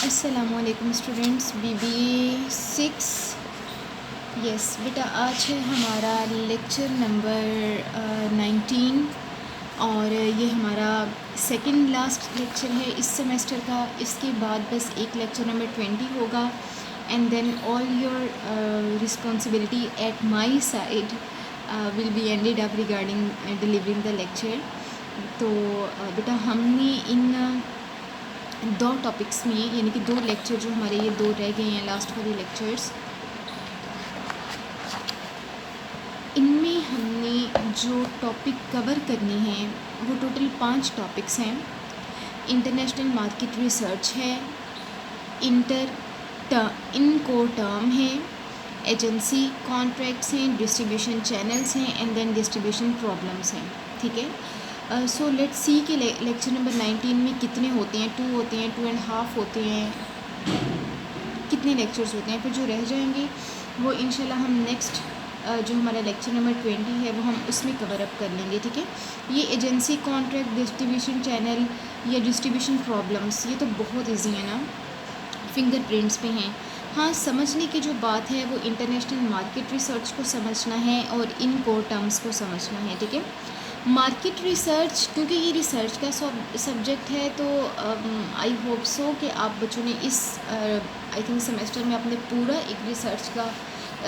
अस्सलामुअलैकुम students, BBA 6। Yes बेटा, आज है हमारा लेक्चर नंबर 19 और ये हमारा सेकंड लास्ट लेक्चर है इस सेमेस्टर का। इसके बाद बस एक लेक्चर नंबर 20 होगा and then all your responsibility at my side will be ended up regarding delivering the lecture. तो बेटा हमने इन दो टॉपिक्स में, यानी कि दो लेक्चर जो हमारे ये दो रह गए हैं लास्ट वाले लेक्चर्स, इनमें हमने जो टॉपिक कवर करने हैं वो टोटल 5 टॉपिक्स हैं। इंटरनेशनल मार्केट रिसर्च है, इनको टर्म है, एजेंसी कॉन्ट्रैक्ट्स हैं, डिस्ट्रीब्यूशन चैनल्स हैं एंड देन डिस्ट्रीब्यूशन प्रॉब्लम्स हैं। ठीक है, सो लेट्स सी के लेक्चर नंबर 19 में कितने होते हैं। 2 होते हैं, 2.5 होते हैं, कितने लेक्चर्स होते हैं। फिर जो रह जाएंगे वो इंशाल्लाह हम नेक्स्ट जो हमारा लेक्चर नंबर 20 है वो हम उसमें कवर अप कर लेंगे। ठीक है, ये एजेंसी कॉन्ट्रैक्ट, डिस्ट्रीब्यूशन चैनल या डिस्ट्रीब्यूशन प्रॉब्लम्स, ये तो बहुत ईजी है ना, फिंगरप्रिंट्स पे हैं। हाँ, समझने की जो बात है वो इंटरनेशनल मार्केट रिसर्च को समझना है और इन कोर टर्म्स को समझना है। ठीक है, मार्केट रिसर्च क्योंकि ये रिसर्च का सब्जेक्ट है, तो आई होप सो कि आप बच्चों ने इस आई थिंक सेमेस्टर में अपने पूरा एक रिसर्च का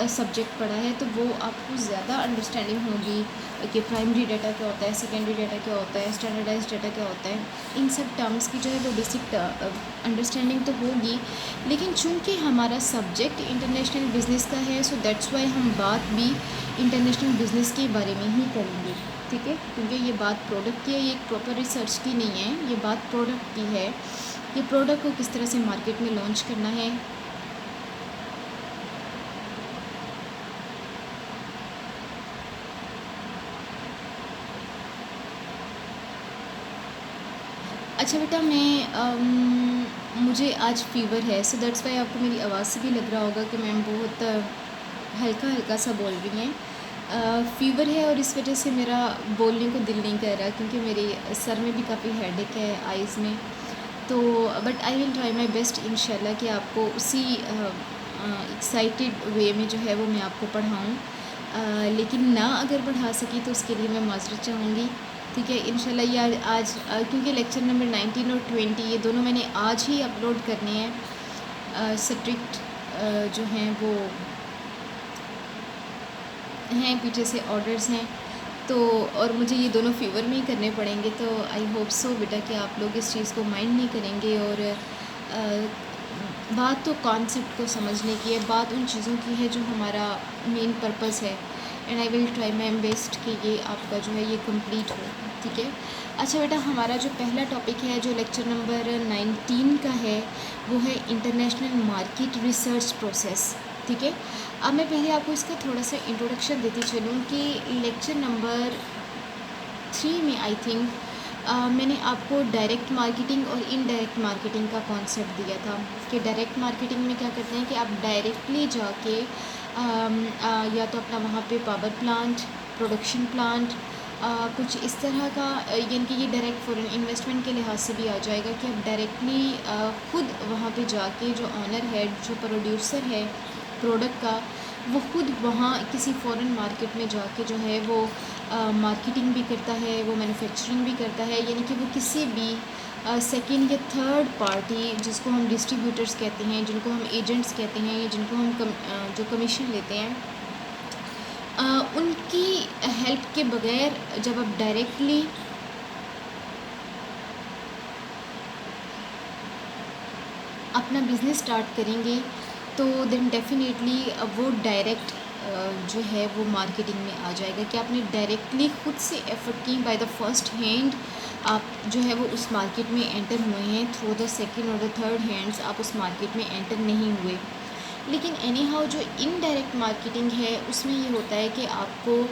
सब्जेक्ट पढ़ा है, तो वो आपको ज़्यादा अंडरस्टैंडिंग होगी कि प्राइमरी डाटा क्या होता है, सेकेंडरी डाटा क्या होता है, स्टैंडर्डाइज्ड डाटा क्या होता है। इन सब टर्म्स की जो है वो बेसिक अंडरस्टैंडिंग तो होगी, लेकिन चूंकि हमारा सब्जेक्ट इंटरनेशनल बिज़नेस का है, सो दैट्स वाई हम बात भी इंटरनेशनल बिज़नेस के बारे में ही करेंगे। ठीक है, क्योंकि ये बात प्रोडक्ट की है, ये एक प्रॉपर रिसर्च की नहीं है, ये बात प्रोडक्ट की है। ये प्रोडक्ट को किस तरह से मार्केट में लॉन्च करना है, अच्छा बेटा, मुझे आज फ़ीवर है, सो दैट्स वाई आपको मेरी आवाज़ से भी लग रहा होगा कि मैम बहुत हल्का हल्का सा बोल रही हैं। फ़ीवर है और इस वजह से मेरा बोलने को दिल नहीं कर रहा, क्योंकि मेरे सर में भी काफ़ी हेडेक है, आइज़ में। तो but I will try my best इंशाल्लाह कि आपको उसी एक्साइटेड वे में जो है वो मैं आपको पढ़ाऊँ, लेकिन ना अगर पढ़ा सकी तो उसके लिए मैं माज़रत चाहूँगी। ठीक है, इंशाल्लाह ये आज क्योंकि लेक्चर नंबर 19 और 20 ये दोनों मैंने आज ही अपलोड करने हैं। स्ट्रिक्ट जो हैं वो हैं, पीछे से ऑर्डर्स हैं, तो और मुझे ये दोनों फ़ीवर में ही करने पड़ेंगे। तो आई होप सो बेटा कि आप लोग इस चीज़ को माइंड नहीं करेंगे, और बात तो कॉन्सेप्ट को समझने की है, बात उन चीज़ों की है जो हमारा मेन पर्पस है, and I will try my best कि ये आपका जो है ये कंप्लीट हो। ठीक है, अच्छा बेटा, हमारा जो पहला टॉपिक है जो लेक्चर नंबर 19 का है वो है इंटरनेशनल मार्केट रिसर्च प्रोसेस। ठीक है, अब मैं पहले आपको इसका थोड़ा सा इंट्रोडक्शन देती चलूँ कि लेक्चर नंबर 3 में आई थिंक मैंने आपको डायरेक्ट मार्केटिंग और इनडायरेक्ट मार्केटिंग का कॉन्सेप्ट दिया था कि डायरेक्ट मार्केटिंग में क्या करते हैं कि आप डायरेक्टली जाके या तो अपना वहाँ पे पावर प्लांट, प्रोडक्शन प्लांट, कुछ इस तरह का, यानी कि ये डायरेक्ट फॉरेन इन्वेस्टमेंट के लिहाज से भी आ जाएगा कि आप डायरेक्टली ख़ुद वहाँ पे जाके जो ऑनर है, जो प्रोड्यूसर है प्रोडक्ट का, वो ख़ुद वहाँ किसी फॉरेन मार्केट में जाके जो है वो मार्केटिंग भी करता है, वो मैन्युफैक्चरिंग भी करता है, यानी कि वो किसी भी सेकेंड या थर्ड पार्टी, जिसको हम डिस्ट्रीब्यूटर्स कहते हैं, जिनको हम एजेंट्स कहते हैं, या जिनको हम जो कमीशन लेते हैं, उनकी हेल्प के बगैर जब आप डायरेक्टली अपना बिज़नेस स्टार्ट करेंगे तो देन डेफिनेटली वो डायरेक्ट जो है वो मार्केटिंग में आ जाएगा कि आपने डायरेक्टली ख़ुद से एफर्ट की, बाय द फर्स्ट हैंड आप जो है वो उस मार्केट में एंटर हुए हैं, थ्रू द सेकंड और द थर्ड हैंड्स आप उस मार्केट में एंटर नहीं हुए। लेकिन एनी हाउ जो इनडायरेक्ट मार्केटिंग है उसमें ये होता है कि आपको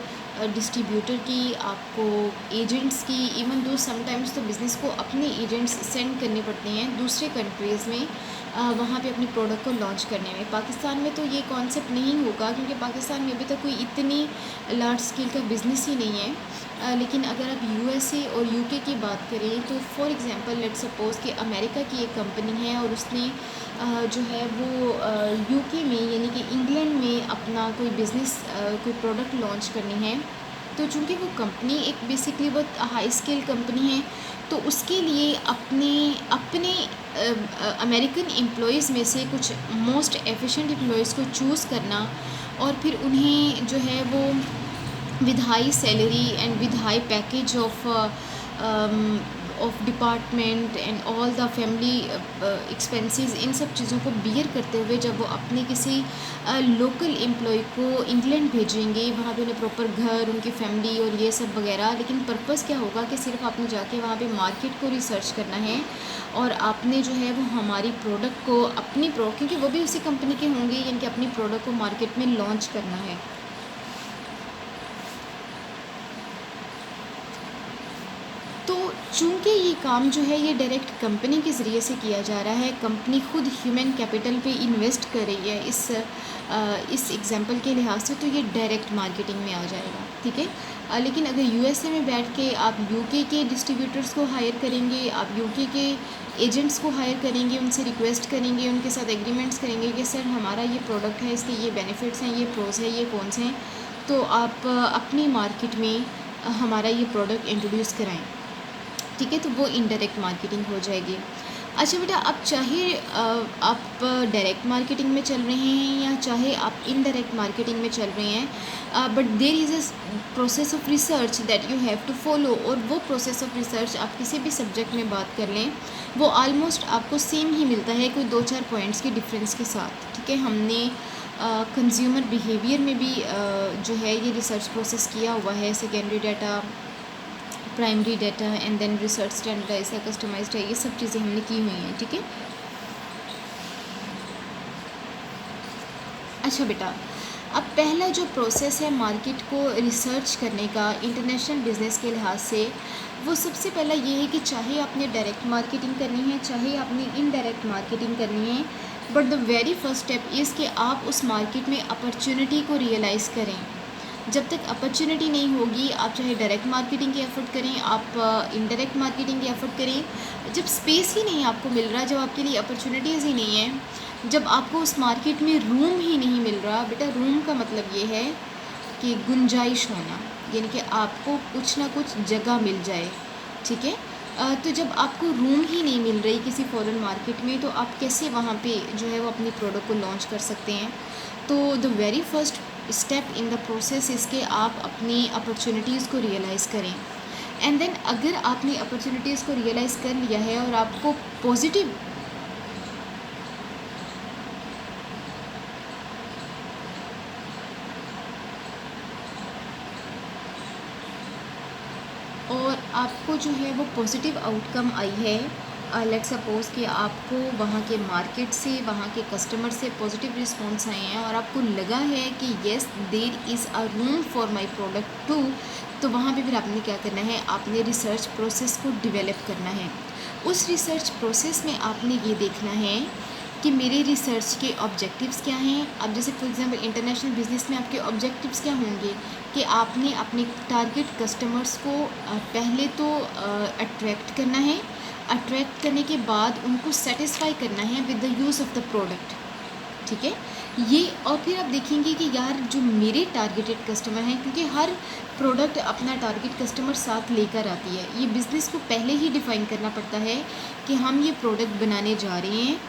डिस्ट्रीब्यूटर की, आपको एजेंट्स की, इवन दो समटाइम्स तो बिज़नेस को अपने एजेंट्स सेंड करने पड़ते हैं दूसरे कंट्रीज़ में, वहाँ पे अपनी प्रोडक्ट को लॉन्च करने में। पाकिस्तान में तो ये कॉन्सेप्ट नहीं होगा, क्योंकि पाकिस्तान में अभी तक कोई इतनी लार्ज स्केल का बिज़नेस ही नहीं है। लेकिन अगर आप यूएसए और यूके की बात करें तो फॉर एग्ज़ाम्पल लेट्स सपोज़ कि अमेरिका की एक कंपनी है और उसने जो है वो यूके में यानी कि इंग्लैंड में अपना कोई बिज़नेस कोई प्रोडक्ट लॉन्च करनी है। तो चूँकि वो कंपनी एक बेसिकली बहुत हाई स्केल कंपनी है, तो उसके लिए अपने अपने अमेरिकन एम्प्लॉइज़ में से कुछ मोस्ट एफिशिएंट एम्प्लॉइज़ को चूज़ करना और फिर उन्हें जो है वो with high salary and with high package of department and all the family expenses, इन सब चीज़ों को बियर करते हुए जब वो अपने किसी लोकल एम्प्लॉय को इंग्लैंड भेजेंगे, वहाँ पे उन्हें प्रॉपर घर, उनकी फैमिली और ये सब वगैरह। लेकिन पर्पस क्या होगा कि सिर्फ आपने जाके वहाँ पे मार्केट को रिसर्च करना है और आपने जो है वो हमारी प्रोडक्ट को अपनी क्योंकि वो भी उसी कंपनी के होंगे, यानी कि अपनी प्रोडक्ट को मार्केट में लॉन्च करना है। तो चूँकि ये काम जो है ये डायरेक्ट कंपनी के ज़रिए से किया जा रहा है, कंपनी खुद ह्यूमन कैपिटल पे इन्वेस्ट कर रही है इस एग्जांपल के लिहाज से, तो ये डायरेक्ट मार्केटिंग में आ जाएगा, ठीक है। लेकिन अगर यूएसए में बैठ के आप यूके के डिस्ट्रीब्यूटर्स को हायर करेंगे, आप यूके के एजेंट्स को हायर करेंगे, उनसे रिक्वेस्ट करेंगे, उनके साथ एग्रीमेंट्स करेंगे कि सर हमारा ये प्रोडक्ट है, इसके ये बेनिफिट्स हैं, ये प्रोज है, ये कौन से हैं, तो आप अपनी मार्केट में हमारा ये प्रोडक्ट इंट्रोड्यूस कराएं, ठीक है। तो वो इनडायरेक्ट मार्केटिंग हो जाएगी। अच्छा बेटा, अब चाहे आप डायरेक्ट मार्केटिंग में चल रहे हैं या चाहे आप इनडायरेक्ट मार्केटिंग में चल रहे हैं, but there is a process of research that you have to follow. और वो प्रोसेस ऑफ रिसर्च आप किसी भी सब्जेक्ट में बात कर लें, वो ऑलमोस्ट आपको सेम ही मिलता है, कोई 2-4 पॉइंट्स के डिफरेंस के साथ, ठीक है। हमने कंज्यूमर बिहेवियर में भी जो है ये रिसर्च प्रोसेस किया हुआ है, secondary data, primary data and then research standardise है, कस्टमाइज्ड है, ये सब चीज़ें हमने की हुई हैं, ठीक है। अच्छा बेटा, अब पहला जो प्रोसेस है मार्केट को रिसर्च करने का इंटरनेशनल बिजनेस के लिहाज से, वो सबसे पहला ये है कि चाहे आपने डायरेक्ट मार्केटिंग करनी है, चाहे आपने इनडायरेक्ट मार्केटिंग करनी है, but the very first step is कि आप उस मार्केट में अपॉर्चुनिटी को रियलाइज़ करें। जब तक अपॉर्चुनिटी नहीं होगी, आप चाहे डायरेक्ट मार्केटिंग की एफर्ट करें, आप इनडायरेक्ट मार्केटिंग की एफर्ट करें, जब स्पेस ही नहीं आपको मिल रहा, जब आपके लिए अपॉर्चुनिटीज़ ही नहीं है, जब आपको उस मार्केट में रूम ही नहीं मिल रहा, बेटा रूम का मतलब ये है कि गुंजाइश होना, यानी कि आपको कुछ ना कुछ जगह मिल जाए, ठीक है। तो जब आपको रूम ही नहीं मिल रही किसी फॉरेन मार्केट में, तो आप कैसे वहाँ पे जो है वो अपनी प्रोडक्ट को लॉन्च कर सकते हैं। तो the very first step in the process इसके आप अपनी अपॉर्चुनिटीज़ को रियलाइज़ करें। एंड देन अगर आपने अपॉर्चुनिटीज़ को रियलाइज़ कर लिया है और आपको पॉजिटिव और आपको जो है वो पॉजिटिव आउटकम आई है, लेट्स सपोज़ कि आपको वहाँ के मार्केट से, वहाँ के कस्टमर से पॉजिटिव रिस्पॉन्स आए हैं और आपको लगा है कि yes there is a room for my product too, तो वहाँ पे फिर आपने क्या करना है, आपने रिसर्च प्रोसेस को डेवलप करना है। उस रिसर्च प्रोसेस में आपने ये देखना है कि मेरे रिसर्च के ऑब्जेक्टिव्स क्या हैं। अब जैसे फॉर एग्जांपल इंटरनेशनल बिजनेस में आपके ऑब्जेक्टिव्स क्या होंगे कि आपने अपने टारगेट कस्टमर्स को पहले तो अट्रैक्ट करना है, अट्रैक्ट करने के बाद उनको सेटिस्फाई करना है with the use of the product, ठीक है ये। और फिर आप देखेंगे कि यार जो मेरे टारगेटेड कस्टमर हैं, क्योंकि हर प्रोडक्ट अपना टारगेट कस्टमर साथ लेकर आती है, ये बिज़नेस को पहले ही डिफ़ाइन करना पड़ता है कि हम ये प्रोडक्ट बनाने जा रहे हैं,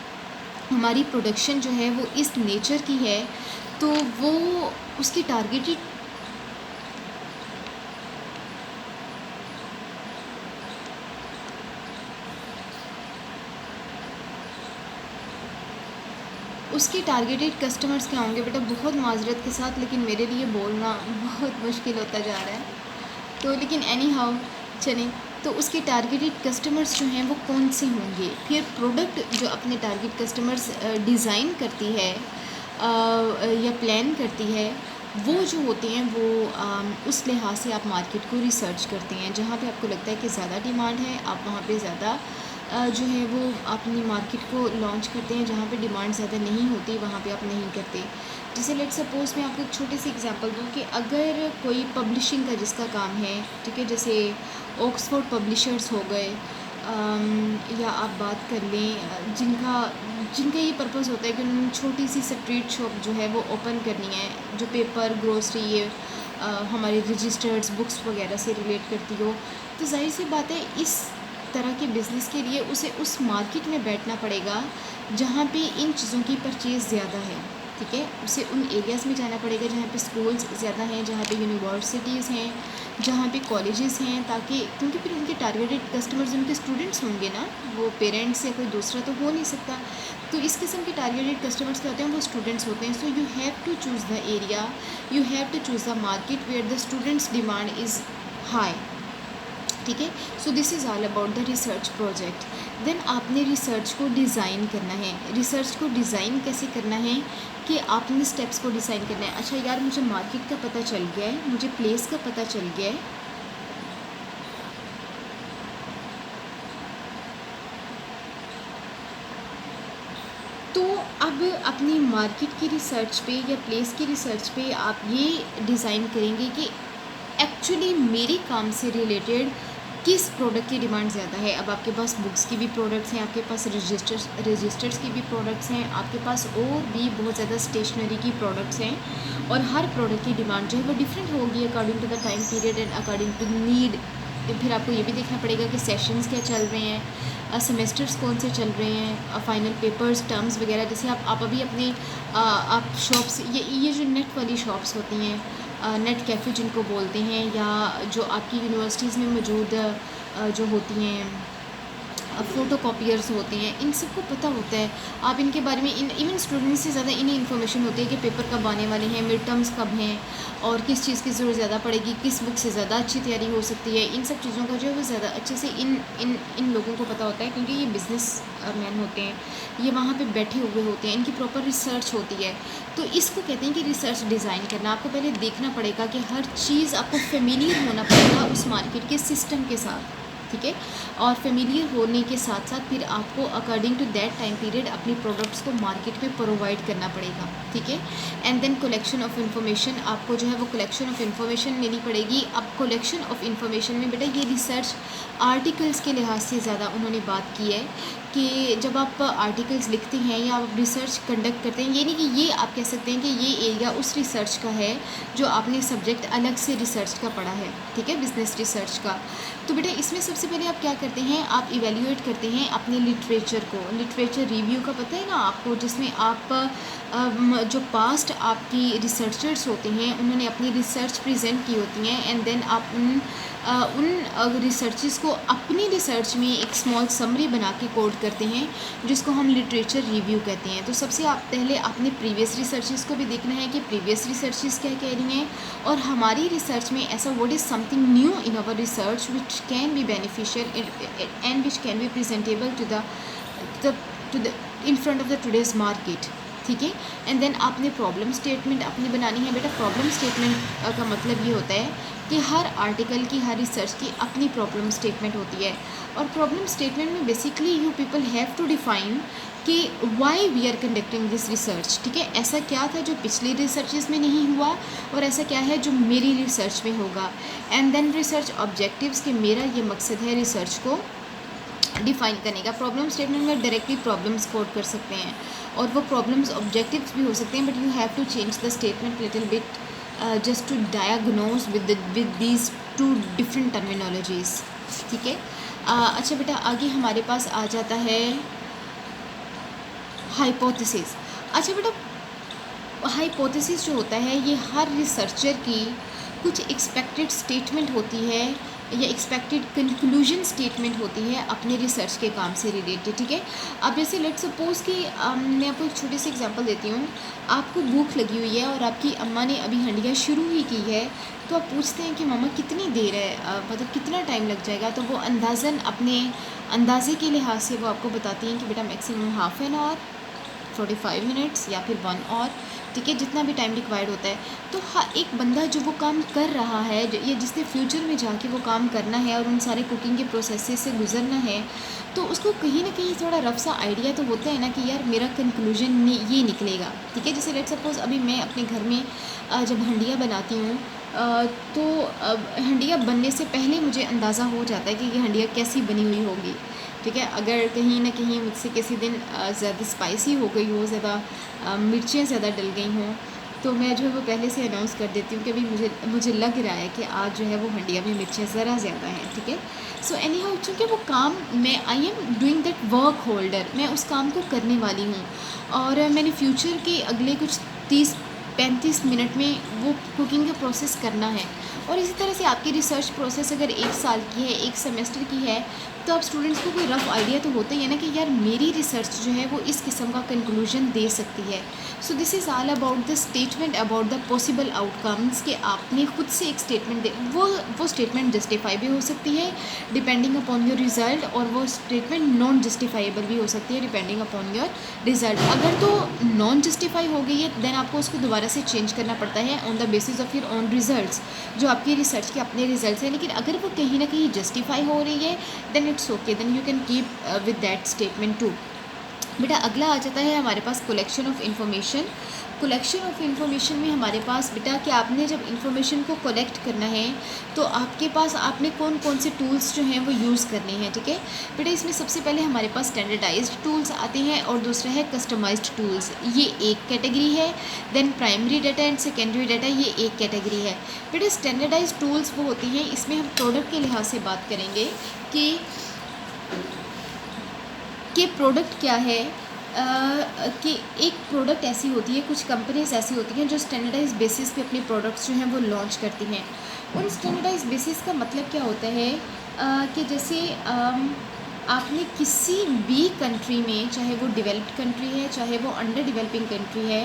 हमारी प्रोडक्शन जो है वो इस नेचर की है, तो वो उसकी टारगेटेड कस्टमर्स क्या होंगे बेटा, बहुत माजरत के साथ, लेकिन मेरे लिए बोलना बहुत मुश्किल होता जा रहा है, तो लेकिन एनी हाउ चलें। तो उसके टारगेटेड कस्टमर्स जो हैं वो कौन से होंगे, फिर प्रोडक्ट जो अपने टारगेट कस्टमर्स डिज़ाइन करती है या प्लान करती है, वो जो होते हैं वो उस लिहाज से आप मार्केट को रिसर्च करते हैं। जहाँ पे आपको लगता है कि ज़्यादा डिमांड है, आप वहाँ पे ज़्यादा जो है वो अपनी मार्केट को लॉन्च करते हैं, जहाँ पे डिमांड ज़्यादा नहीं होती वहाँ पे आप नहीं करते। जैसे लेट सपोज़ मैं आपको एक छोटी सी एग्जांपल दूँ कि अगर कोई पब्लिशिंग का जिसका काम है, ठीक है, जैसे ऑक्सफोर्ड पब्लिशर्स हो गए, या आप बात कर लें जिनका जिनका ये पर्पज़ होता है कि उन्होंने छोटी सी स्ट्रीट शॉप जो है वो ओपन करनी है, जो पेपर ग्रोसरी ये हमारे रजिस्टर्ड्स बुक्स वगैरह से रिलेट करती हो, तो जाहिर सी बात है इस तरह के बिज़नेस के लिए उसे उस मार्केट में बैठना पड़ेगा जहाँ पे इन चीज़ों की परचेज़ ज़्यादा है, ठीक है। उसे उन एरियाज़ में जाना पड़ेगा जहाँ पे स्कूल्स ज़्यादा हैं, जहाँ पे यूनिवर्सिटीज़ हैं, जहाँ पे कॉलेजेस हैं, ताकि क्योंकि फिर उनके टारगेटेड कस्टमर्स उनके स्टूडेंट्स होंगे ना, वो पेरेंट्स या कोई दूसरा तो हो नहीं सकता। तो इस किस्म के टारगेटेड कस्टमर्स क्या होते हैं, वो स्टूडेंट्स होते हैं। So you have to choose the area, you have to choose the market where the students demand is high, ठीक है। So this is all about the research project. Then आपने research को डिज़ाइन करना है। Research को design कैसे करना है कि आपने स्टेप्स को डिज़ाइन करना है। अच्छा यार, मुझे मार्केट का पता चल गया है, मुझे प्लेस का पता चल गया है, तो अब अपनी मार्केट की रिसर्च पे या प्लेस की रिसर्च पे आप ये डिज़ाइन करेंगे कि एक्चुअली मेरे काम से रिलेटेड किस प्रोडक्ट की डिमांड ज़्यादा है। अब आपके पास बुक्स की भी प्रोडक्ट्स हैं, आपके पास रजिस्टर्स की भी प्रोडक्ट्स हैं, आपके पास और भी बहुत ज़्यादा स्टेशनरी की प्रोडक्ट्स हैं, और हर प्रोडक्ट की डिमांड जो है वो डिफरेंट होगी according to the time period and according to need. फिर आपको ये भी देखना पड़ेगा कि सेशंस क्या चल रहे हैं, सेमेस्टर्स कौन से चल रहे हैं, फाइनल पेपर्स, टर्म्स वगैरह। जैसे आप अभी अपने आप शॉप्स, ये जो नेट वाली शॉप्स होती हैं, नेट कैफ़े जिनको बोलते हैं, या जो आपकी यूनिवर्सिटीज़ में मौजूद जो होती हैं फ़ोटो कॉपियर्स होते हैं, इन सबको पता होता है। आप इनके बारे में इवन स्टूडेंट्स से ज़्यादा इन्हें इन्फॉर्मेशन होती है कि पेपर कब आने वाले हैं, मिड टर्म्स कब हैं, और किस चीज़ की ज़रूरत ज़्यादा पड़ेगी, किस बुक से ज़्यादा अच्छी तैयारी हो सकती है। इन सब चीज़ों का जो है वो ज़्यादा अच्छे से इन इन इन लोगों को पता होता है, क्योंकि ये बिज़नेस मैन होते हैं, ये वहाँ पे बैठे हुए होते हैं, इनकी प्रॉपर रिसर्च होती है। तो इसको कहते हैं कि रिसर्च डिज़ाइन करना। आपको पहले देखना पड़ेगा कि हर चीज़ आपको फेमिलियर होना पड़ेगा उस मार्केट के सिस्टम के साथ, ठीक है। और फेमिलियर होने के साथ साथ फिर आपको according to that time period अपनी प्रोडक्ट्स को मार्केट में प्रोवाइड करना पड़ेगा, ठीक है। And then collection of information, आपको जो है वो कलेक्शन ऑफ इन्फॉर्मेशन लेनी पड़ेगी। अब कलेक्शन ऑफ इन्फॉर्मेशन में बेटा ये रिसर्च आर्टिकल्स के लिहाज से ज़्यादा उन्होंने बात की है कि जब आप आर्टिकल्स लिखते हैं या आप रिसर्च कंडक्ट करते हैं, ये नहीं कि ये आप कह सकते हैं कि ये एरिया उस रिसर्च का है जो आपने सब्जेक्ट अलग से रिसर्च का पढ़ा है, ठीक है, बिज़नेस रिसर्च का। तो बेटा इसमें सबसे पहले आप क्या करते हैं, आप इवेल्यूएट करते हैं अपने लिटरेचर को। लिटरेचर रिव्यू का पता है ना आपको, जिसमें आप जो पास्ट आपकी रिसर्चर्स होते हैं उन्होंने अपनी रिसर्च प्रेजेंट की होती हैं, एंड देन आप उन रिसर्चेस को अपनी रिसर्च में एक स्मॉल समरी बना के कोड करते हैं, जिसको हम लिटरेचर रिव्यू कहते हैं। तो सबसे पहले आपने प्रीवियस रिसर्चेस को भी देखना है कि प्रीवियस रिसर्चेस क्या कह रही हैं, और हमारी रिसर्च में ऐसा what is something new in our research which can be beneficial and which can be presentable to the in front of the today's market, ठीक है। एंड देन आपने प्रॉब्लम स्टेटमेंट अपनी बनानी है। बेटा प्रॉब्लम स्टेटमेंट का मतलब ये होता है कि हर आर्टिकल की, हर रिसर्च की अपनी प्रॉब्लम स्टेटमेंट होती है, और प्रॉब्लम स्टेटमेंट में basically you people have to define कि why we are conducting this research, ठीक है। ऐसा क्या था जो पिछली रिसर्चेस में नहीं हुआ, और ऐसा क्या है जो मेरी रिसर्च में होगा। एंड देन रिसर्च ऑब्जेक्टिव्स, कि मेरा ये मकसद है रिसर्च को डिफ़ाइन करने का। प्रॉब्लम स्टेटमेंट में डायरेक्टली प्रॉब्लम्स कोड कर सकते हैं, और वो प्रॉब्लम्स ऑब्जेक्टिव्स भी हो सकते हैं, but you have to change the statement little bit just to diagnose with these two different terminologies, ठीक है। अच्छा बेटा आगे हमारे पास आ जाता है हाइपोथेसिस। अच्छा बेटा हाइपोथेसिस जो होता है ये हर रिसर्चर की कुछ एक्सपेक्टेड स्टेटमेंट होती है, या एक्सपेक्टेड कंक्लूजन स्टेटमेंट होती है अपने रिसर्च के काम से रिलेटेड, ठीक है। अब जैसे लेट सपोज़ कि मैं आपको एक छोटी सी एग्जांपल देती हूँ। आपको भूख लगी हुई है और आपकी अम्मा ने अभी हंडिया शुरू ही की है, तो आप पूछते हैं कि मम्मा कितनी देर है, मतलब कितना टाइम लग जाएगा, तो वो अंदाज़न अपने अंदाज़े के लिहाज से वो आपको बताती हैं कि बेटा maximum half an hour, 45 minutes या फिर 1 आवर, ठीक है, जितना भी टाइम रिक्वायर्ड होता है। तो हर एक बंदा जो वो काम कर रहा है, ये जिसने फ्यूचर में जाके वो काम करना है और उन सारे कुकिंग के प्रोसेस से गुजरना है, तो उसको कहीं ना कहीं थोड़ा रफ सा आइडिया तो होता है ना कि यार मेरा कंक्लूजन ये निकलेगा, ठीक है। जैसे लेट सपोज अभी मैं अपने घर में जब हंडिया बनाती हूँ, तो हंडिया बनने से पहले मुझे अंदाज़ा हो जाता है कि ये हंडिया कैसी बनी हुई होगी, ठीक है। अगर कहीं ना कहीं मुझसे किसी दिन ज़्यादा स्पाइसी हो गई हो, ज़्यादा मिर्चें ज़्यादा डल गई हों, तो मैं जो है वो पहले से अनाउंस कर देती हूँ कि अभी मुझे लग रहा है कि आज जो है वो हंडिया में मिर्चें ज़रा ज़्यादा हैं, ठीक है। सो एनी हाउ, चूँकि वो काम मैं I am doing that work holder, मैं उस काम को करने वाली हूँ और मैंने फ्यूचर के अगले कुछ 30-35 मिनट में वो कुकिंग का प्रोसेस करना है। और इसी तरह से आपकी रिसर्च प्रोसेस अगर 1 साल की है, 1 सेमेस्टर की है, तो आप स्टूडेंट्स को कोई रफ़ आइडिया तो होता ही है ना कि यार मेरी रिसर्च जो है वो इस किस्म का कंक्लूजन दे सकती है। So this is all about the statement about the possible outcomes, कि आपने खुद से एक स्टेटमेंट दे, वो स्टेटमेंट जस्टिफाई भी हो सकती है डिपेंडिंग अपॉन योर रिज़ल्ट, और वो स्टेटमेंट नॉन जस्टिफाइबल भी हो सकती है डिपेंडिंग अपॉन योर रिज़ल्ट। अगर तो नॉन जस्टिफाई हो गई है देन आपको उसको दोबारा से चेंज करना पड़ता है on the basis of your own results, जो आपकी रिसर्च के अपने रिजल्ट्स हैं। लेकिन अगर वो कहीं ना कहीं जस्टिफाई हो रही है then it's okay, then you can keep with that statement too. बेटा अगला आ जाता है हमारे पास collection of information. Collection of information में हमारे पास बेटा कि आपने जब इन्फॉर्मेशन को कलेक्ट करना है तो आपके पास आपने कौन कौन से टूल्स जो हैं वो यूज़ करने हैं, ठीक है। बेटा इसमें सबसे पहले हमारे पास स्टैंडर्डाइज्ड टूल्स आते हैं और दूसरा है कस्टमाइज्ड टूल्स, ये एक कैटेगरी है। Then primary data and secondary data, ये एक कैटेगरी है। बेटा स्टैंडर्डाइज्ड टूल्स वो होती हैं, इसमें हम प्रोडक्ट के लिहाज से बात करेंगे कि प्रोडक्ट क्या है, कि एक प्रोडक्ट ऐसी होती है, कुछ कंपनीज ऐसी होती हैं जो स्टैंडर्डाइज बेसिस पे अपने प्रोडक्ट्स जो हैं वो लॉन्च करती हैं। उन स्टैंडर्डाइज बेसिस का मतलब क्या होता है कि जैसे आपने किसी भी कंट्री में, चाहे वो डेवलप्ड कंट्री है चाहे वो अंडर डेवलपिंग कंट्री है,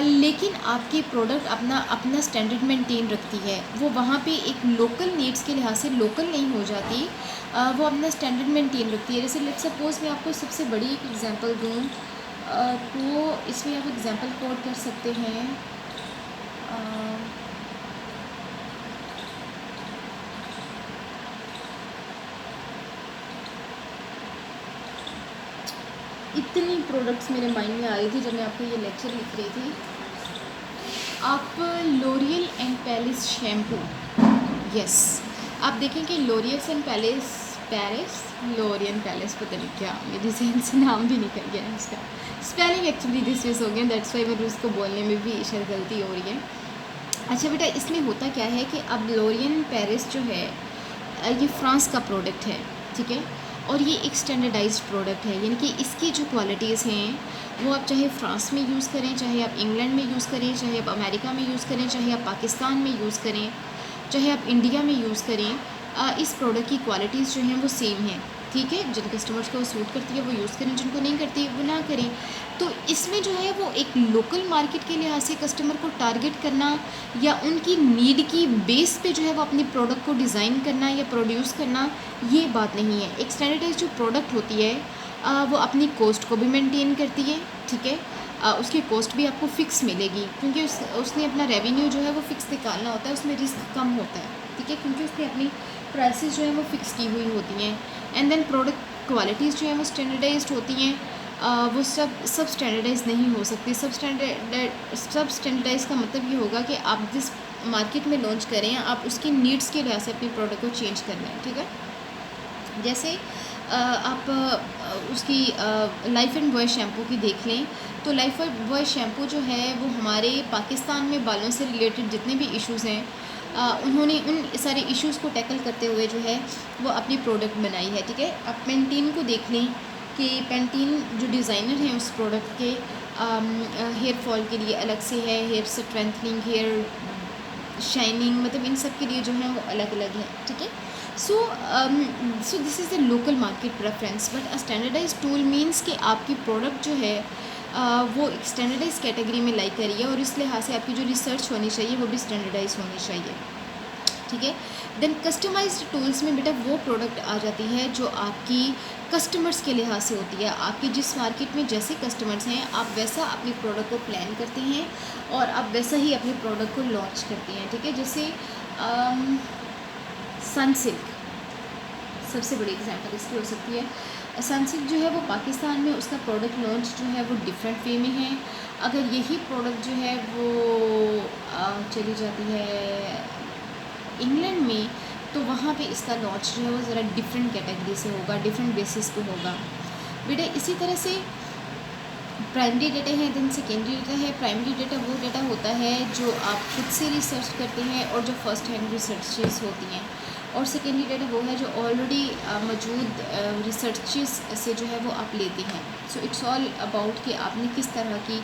लेकिन आपकी प्रोडक्ट अपना स्टैंडर्ड मेंटेन रखती है, वो वहाँ पे एक लोकल नीड्स के लिहाज से लोकल नहीं हो जाती, वो अपना स्टैंडर्ड मेंटेन रखती है। जैसे लेट्स सपोज मैं आपको सबसे बड़ी एक एग्जांपल दूँ, तो इसमें आप एग्जांपल कोट कर सकते हैं। इतनी प्रोडक्ट्स मेरे माइंड में आ रही थी जब मैं आपको ये लेक्चर लिख रही थी। आप L'Oreal and Paris shampoo, yes, आप देखेंगे लोरियल एंड पैरिस लोरियन पैलेस, पता नहीं क्या मेरी जहन से नाम भी निकल गया है इसका, स्पेलिंग एक्चुअली दिस यूज़ हो गया, दैट्स वाई मेरे उसको बोलने में भी शायद गलती हो रही है। अच्छा बेटा इसमें होता क्या है कि अब लोरियन पैरिस जो है ये फ्रांस का प्रोडक्ट है, ठीक है, और ये एक स्टैंडर्डाइज्ड प्रोडक्ट है, यानी कि इसकी जो क्वालिटीज़ हैं वो आप चाहे फ्रांस में यूज़ करें, चाहे आप इंग्लैंड में यूज़ करें, चाहे आप अमेरिका में यूज़ करें, चाहे आप पाकिस्तान में यूज़ करें, चाहे आप इंडिया में यूज़ करें, इस प्रोडक्ट की क्वालिटीज़ जो हैं वो सेम हैं, ठीक है। जिन कस्टमर्स को सूट करती है वो यूज़ करें, जिनको नहीं करती है वो ना करें। तो इसमें जो है वो एक लोकल मार्केट के लिहाज से कस्टमर को टारगेट करना या उनकी नीड की बेस पे जो है वो अपनी प्रोडक्ट को डिज़ाइन करना या प्रोड्यूस करना, ये बात नहीं है। एक स्टैंडर्डाइज जो प्रोडक्ट होती है वो अपनी कॉस्ट को भी मेंटेन करती है, ठीक है, उसकी कॉस्ट भी आपको फ़िक्स मिलेगी क्योंकि उसने अपना रेवेन्यू जो है वो फ़िक्स निकालना होता है, उसमें रिस्क कम होता है, ठीक है, क्योंकि उसने अपनी प्राइसेस जो है वो फ़िक्स की हुई होती हैं। एंड देन प्रोडक्ट क्वालिटीज़ जो है वो स्टैंडर्डाइज्ड होती हैं, वो सब स्टैंडर्डाइज नहीं हो सकती। सब स्टैंडर्डाइज का मतलब ये होगा कि आप जिस मार्केट में लॉन्च करें आप उसकी नीड्स के लिहाज से अपनी प्रोडक्ट को चेंज कर लें, ठीक है। जैसे आप उसकी लाइफ एंड बॉय शैम्पू की देख लें, तो लाइफ एंड बॉय शैम्पू जो है वो हमारे पाकिस्तान में बालों से रिलेटेड जितने भी इश्यूज़ हैं उन्होंने उन सारे इश्यूज़ को टैकल करते हुए जो है वो अपनी प्रोडक्ट बनाई है, ठीक है। आप पेंटीन को देख लें कि पेंटीन जो डिज़ाइनर हैं उस प्रोडक्ट के हेयर फॉल के लिए अलग से है, हेयर स्ट्रेंथनिंग, हेयर शाइनिंग, मतलब इन सब के लिए जो है वो अलग अलग है, ठीक है। So this is the local market preference, but a standardise tool means कि आपकी प्रोडक्ट जो है वो एक स्टैंडर्डाइज कैटेगरी में लाई करिए और इस लिहाज से आपकी जो रिसर्च होनी चाहिए वो भी स्टैंडर्डाइज होनी चाहिए। ठीक है। देन कस्टमाइज्ड टूल्स में बेटा वो प्रोडक्ट आ जाती है जो आपकी कस्टमर्स के लिहाज से होती है। आपकी जिस मार्केट में जैसे कस्टमर्स हैं, आप वैसा अपने प्रोडक्ट को प्लान करते हैं और आप वैसा ही अपने प्रोडक्ट को लॉन्च करते हैं, ठीक है। जैसे सनसिल्क सबसे बड़ी एग्जांपल इसकी हो सकती है। सनसिल्क जो है वो पाकिस्तान में उसका प्रोडक्ट लॉन्च जो है वो डिफरेंट वे में है। अगर यही प्रोडक्ट जो है वो चली जाती है इंग्लैंड में, तो वहाँ पे इसका लॉन्च जो है वो ज़रा डिफरेंट कैटेगरी से होगा, डिफरेंट बेसिस पे होगा बेटा। इसी तरह से प्राइमरी डेटा है, देन सेकेंडरी डेटा है। प्राइमरी डेटा वो डेटा होता है जो आप खुद से रिसर्च करते हैं और जो फर्स्ट हैंड रिसर्चेस होती हैं, और सेकेंडरी डेटा वो है जो ऑलरेडी मौजूद रिसर्चेस से जो है वो आप लेते हैं। सो इट्स ऑल अबाउट कि आपने किस तरह की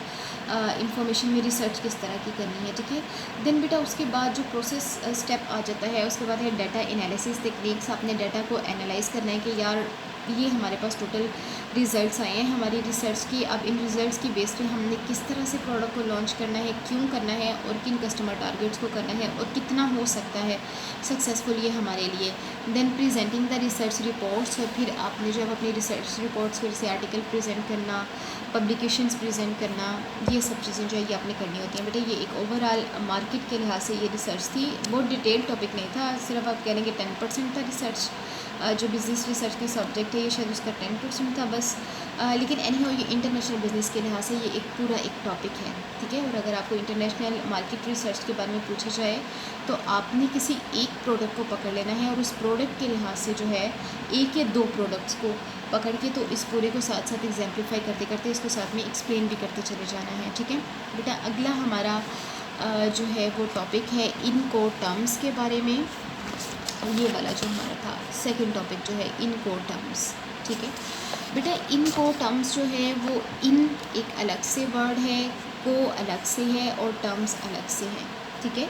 इंफॉर्मेशन में रिसर्च किस तरह की करनी है, ठीक है। देन बेटा उसके बाद जो प्रोसेस स्टेप आ जाता है, उसके बाद है डाटा एनालिसिस टेक्निक्स। आपने डाटा को एनालाइज करना है कि यार ये हमारे पास टोटल रिज़ल्ट्स आए हैं हमारी रिसर्च की। अब इन रिज़ल्ट्स की बेस पे हमने किस तरह से प्रोडक्ट को लॉन्च करना है, क्यों करना है और किन कस्टमर टारगेट्स को करना है और कितना हो सकता है सक्सेसफुल ये हमारे लिए। Then presenting the research reports, और फिर आपने जब अपनी रिसर्च रिपोर्ट्स फिर से आर्टिकल प्रेजेंट करना, पब्लिकेशंस प्रेजेंट करना, ये सब चीज़ें जो है ये आपने करनी होती हैं बेटा। ये एक ओवरऑल मार्केट के लिहाज से ये रिसर्च थी, बहुत डिटेल टॉपिक नहीं था, सिर्फ आप कह लेंगे 10% था रिसर्च। जो बिज़नेस रिसर्च का सब्जेक्ट है ये शायद उसका 10% था बस। लेकिन एनी ये इंटरनेशनल बिज़नेस के लिहाज से ये एक पूरा एक टॉपिक है, ठीक है। और अगर आपको इंटरनेशनल मार्केट रिसर्च के बारे में पूछा जाए तो आपने किसी एक प्रोडक्ट को पकड़ लेना है और उस प्रोडक्ट के लिहाज से जो है एक या दो प्रोडक्ट्स को पकड़ के तो इस पूरे को साथ साथ एग्जाम्पलीफाई करते करते इसको साथ में एक्सप्लेन भी करते चले जाना है, ठीक है बेटा। अगला हमारा जो है वो टॉपिक है इनकोटर्म्स के बारे में। ये वाला जो हमारा था सेकंड टॉपिक जो है इनकोटर्म्स, ठीक है बेटा। इनकोटर्म्स जो है वो इन एक अलग से वर्ड है, को अलग से है और टर्म्स अलग से है, ठीक है।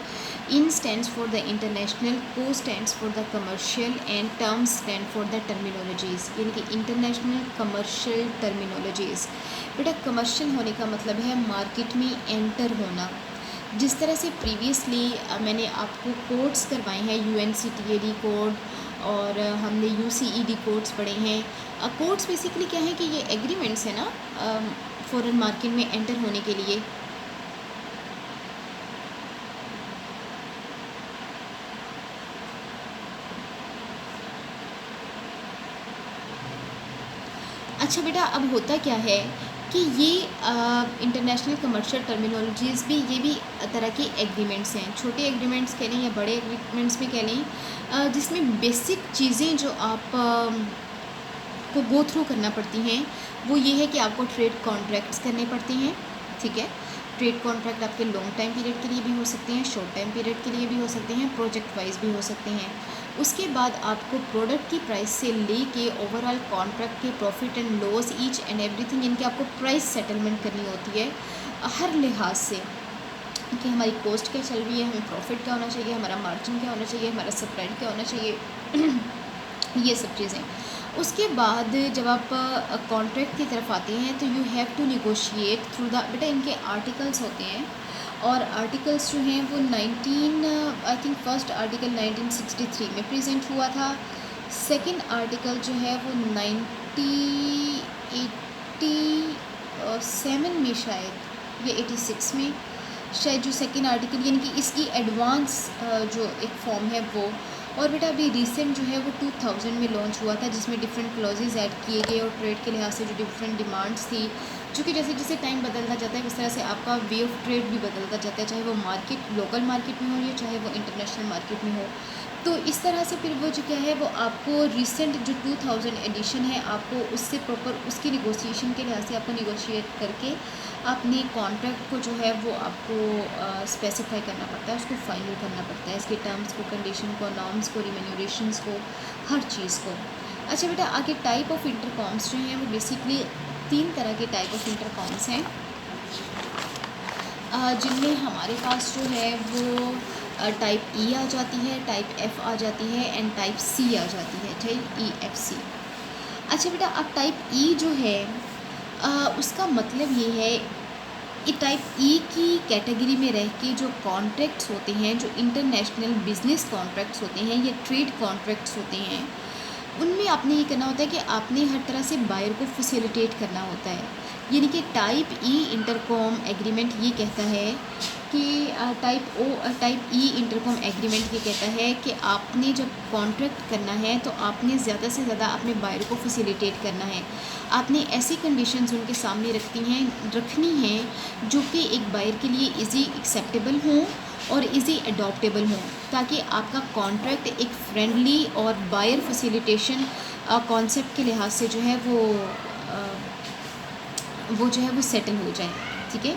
इन स्टैंड्स फॉर द इंटरनेशनल, को stands for the commercial and terms stand for the terminologies, यानी कि इंटरनेशनल कमर्शियल टर्मिनोलॉजीज़। बेटा कमर्शियल होने का मतलब है मार्केट में एंटर होना। जिस तरह से प्रीवियसली मैंने आपको कोड्स करवाए हैं, UNCTAD कोड और हमने UCED कोड्स पढ़े हैं। कोड्स बेसिकली क्या है कि ये एग्रीमेंट्स है ना फॉरेन मार्केट में एंटर होने के लिए। अच्छा बेटा अब होता क्या है कि ये इंटरनेशनल कमर्शियल टर्मिनोलॉजीज़ भी ये भी तरह के एग्रीमेंट्स हैं, छोटे एग्रीमेंट्स कह लें या बड़े एग्रीमेंट्स में कह लें, जिसमें बेसिक चीज़ें जो आप को गो थ्रू करना पड़ती हैं वो ये है कि आपको ट्रेड कॉन्ट्रैक्ट्स करने पड़ते हैं, ठीक है। ट्रेड कॉन्ट्रैक्ट आपके लॉन्ग टाइम पीरियड के लिए भी हो सकते हैं, शॉर्ट टाइम पीरियड के लिए भी हो सकते हैं, प्रोजेक्ट वाइज भी हो सकते हैं। उसके बाद आपको प्रोडक्ट की प्राइस से लेके ओवरऑल कॉन्ट्रैक्ट के profit and loss each and everything, इनकी आपको प्राइस सेटलमेंट करनी होती है हर लिहाज से कि हमारी कॉस्ट क्या चल रही है, हमें प्रॉफिट क्या होना चाहिए, हमारा मार्जिन क्या होना चाहिए, हमारा स्प्रेड क्या होना चाहिए ये सब चीज़ें। उसके बाद जब आप कॉन्ट्रैक्ट की तरफ आते हैं तो you have to negotiate through the, बेटा इनके आर्टिकल्स होते हैं और आर्टिकल्स जो हैं वो 19 आई थिंक फर्स्ट आर्टिकल 1963 में प्रेजेंट हुआ था। सेकंड आर्टिकल जो है वो 1987 में शायद या 86 में शायद जो सेकंड आर्टिकल यानी कि इसकी एडवांस जो एक फॉर्म है वो। और बेटा अभी रिसेंट जो है वो 2000 में लॉन्च हुआ था जिसमें डिफरेंट क्लॉजेज ऐड किए गए और ट्रेड के लिहाज से जो डिफरेंट डिमांड्स थी, चूँकि जैसे जैसे टाइम बदलता जाता है उस तरह से आपका वे ऑफ ट्रेड भी बदलता जाता है, चाहे वो मार्केट लोकल मार्केट में हो या चाहे वो इंटरनेशनल मार्केट में हो। तो इस तरह से फिर वो जो क्या है वो आपको रिसेंट जो 2000 एडिशन है आपको उससे प्रॉपर उसकी निगोशिएशन के लिहाज से आपको निगोशिएट करके अपने कॉन्ट्रैक्ट को जो है वो आपको स्पेसिफाई करना पड़ता है, उसको फाइनल करना पड़ता है, इसके टर्म्स को, कंडीशन को, नॉर्म्स को, रिम्यूनरेशंस को, हर चीज़ को। अच्छा बेटा आगे टाइप ऑफ इंटरकॉम्स जो हैं वो बेसिकली 3 तरह के टाइप ऑफ इंटरकॉम्स हैं जिनमें हमारे पास जो है वो टाइप ई आ जाती है, टाइप एफ आ जाती है एंड टाइप सी आ जाती है, ठीक EFC। अच्छा बेटा अब टाइप ई जो है उसका मतलब ये है टाइप ई की कैटेगरी में रह के जो कॉन्ट्रैक्ट्स होते हैं, जो इंटरनेशनल बिजनेस कॉन्ट्रैक्ट्स होते हैं या ट्रेड कॉन्ट्रैक्ट्स होते हैं, उनमें आपने ये करना होता है कि आपने हर तरह से बायर को फैसिलिटेट करना होता है। यानी कि टाइप ई इंटरकॉम एग्रीमेंट ये कहता है कि टाइप ई इंटरकॉम एग्रीमेंट ये कहता है कि आपने जब कॉन्ट्रैक्ट करना है तो आपने ज़्यादा से ज़्यादा अपने बायर को फैसिलिटेट करना है। आपने ऐसी कंडीशंस उनके सामने रखनी हैं जो कि एक बायर के लिए इजी एक्सेप्टेबल हों और इजी अडॉप्टेबल हों, ताकि आपका कॉन्ट्रैक्ट एक फ्रेंडली और बायर फैसिलिटेशन कॉन्सेप्ट के लिहाज से जो है वो जो है वो सेटल हो जाए। ठीक है,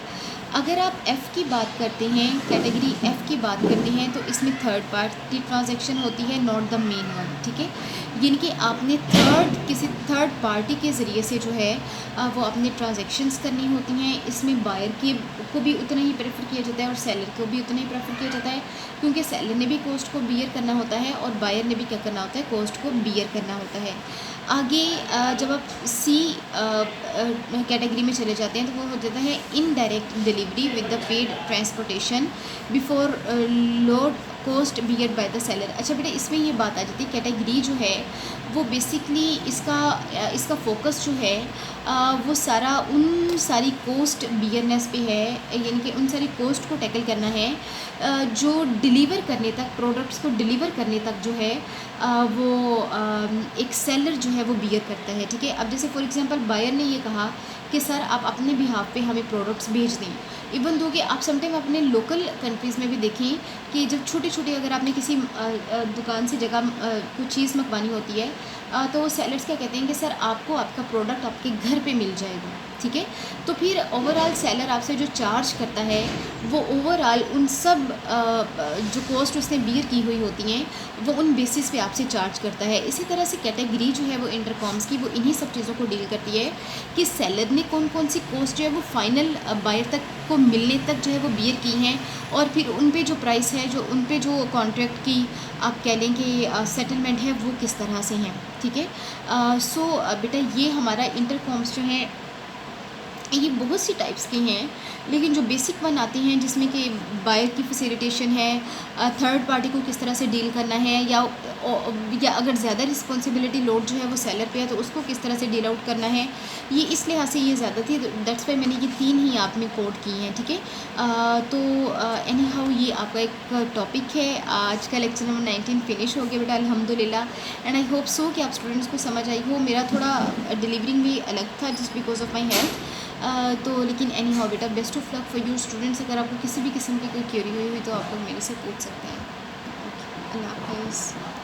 अगर आप F की बात करते हैं, कैटेगरी F की बात करते हैं, तो इसमें थर्ड पार्टी ट्रांजैक्शन होती है, नॉट द मेन वन। ठीक है, यानी कि आपने किसी थर्ड पार्टी के ज़रिए से जो है वो अपने ट्रांजैक्शंस करनी होती हैं। इसमें बायर को भी उतना ही प्रेफर किया जाता है और सेलर को भी उतना ही प्रेफर किया जाता है, क्योंकि सेलर ने भी कॉस्ट को बियर करना होता है और बायर ने भी क्या करना होता है, कॉस्ट को बियर करना होता है। आगे जब आप सी कैटेगरी में चले जाते हैं तो वो हो जाता है indirect delivery with the paid transportation before load cost bear by the seller. अच्छा बेटा, इसमें ये बात आ जाती है, कैटेगरी जो है वो बेसिकली इसका फोकस जो है वो सारा उन सारी कॉस्ट बियरनेस पे है, यानी कि उन सारी कॉस्ट को टैकल करना है जो डिलीवर करने तक, प्रोडक्ट्स को डिलीवर करने तक जो है वो एक सेलर जो है वो बियर करता है। ठीक है, अब जैसे फॉर एग्जांपल बायर ने ये कहा कि सर आप अपने बिहाफ पे हमें प्रोडक्ट्स भेज दें। इवन दो कि आप समटाइम अपने लोकल कंट्रीज़ में भी देखें कि जब छोटी अगर आपने किसी दुकान से जगह कुछ चीज़ मंगवानी होती है तो सेलर्स क्या कहते हैं कि सर आपको आपका प्रोडक्ट आपके घर पे मिल जाएगा। ठीक है, तो फिर ओवरऑल सेलर आपसे जो चार्ज करता है वो ओवरऑल उन सब जो कॉस्ट उसने बियर की हुई होती हैं वो उन बेसिस पे आपसे चार्ज करता है। इसी तरह से कैटेगरी जो है वो इंटरकॉम्स की वो इन्हीं सब चीज़ों को डील करती है कि सेलर ने कौन कौन सी कॉस्ट जो है वो फाइनल बायर तक को मिलने तक जो है वो बियर की हैं, और फिर उन पे जो प्राइस है, जो उन पे जो कॉन्ट्रैक्ट की आप कह लें कि सेटलमेंट है वो किस तरह से हैं। ठीक है, सो बेटा ये हमारा इंटरकॉम्स जो हैं ये बहुत सी टाइप्स की हैं, लेकिन जो बेसिक वन आती हैं जिसमें कि बायर की फैसिलिटेशन है, थर्ड पार्टी को किस तरह से डील करना है, या अगर ज़्यादा रिस्पॉन्सिबिलिटी लोड जो है वो सेलर पे है तो उसको किस तरह से डील आउट करना है, ये इस लिहाज से ये ज़्यादा थी, दैट्स वाई मैंने ये 3 ही आप में कोड की हैं। ठीक है, तो एनी हाउ ये आपका एक टॉपिक है। आज का लेक्चर नंबर 19 फिनिश हो गया बेटा अल्हम्दुलिल्लाह, एंड आई होप सो कि आप स्टूडेंट्स को समझ आई हो। मेरा थोड़ा डिलीवरिंग भी अलग था just because of my health, तो लेकिन एनी हाउ बेटा best of luck for you students. अगर आपको किसी भी किस्म की कोई क्वेरी हुई तो आप लोग मेरे से पूछ सकते हैं। ओके, अल्लाह हाफ़िज़।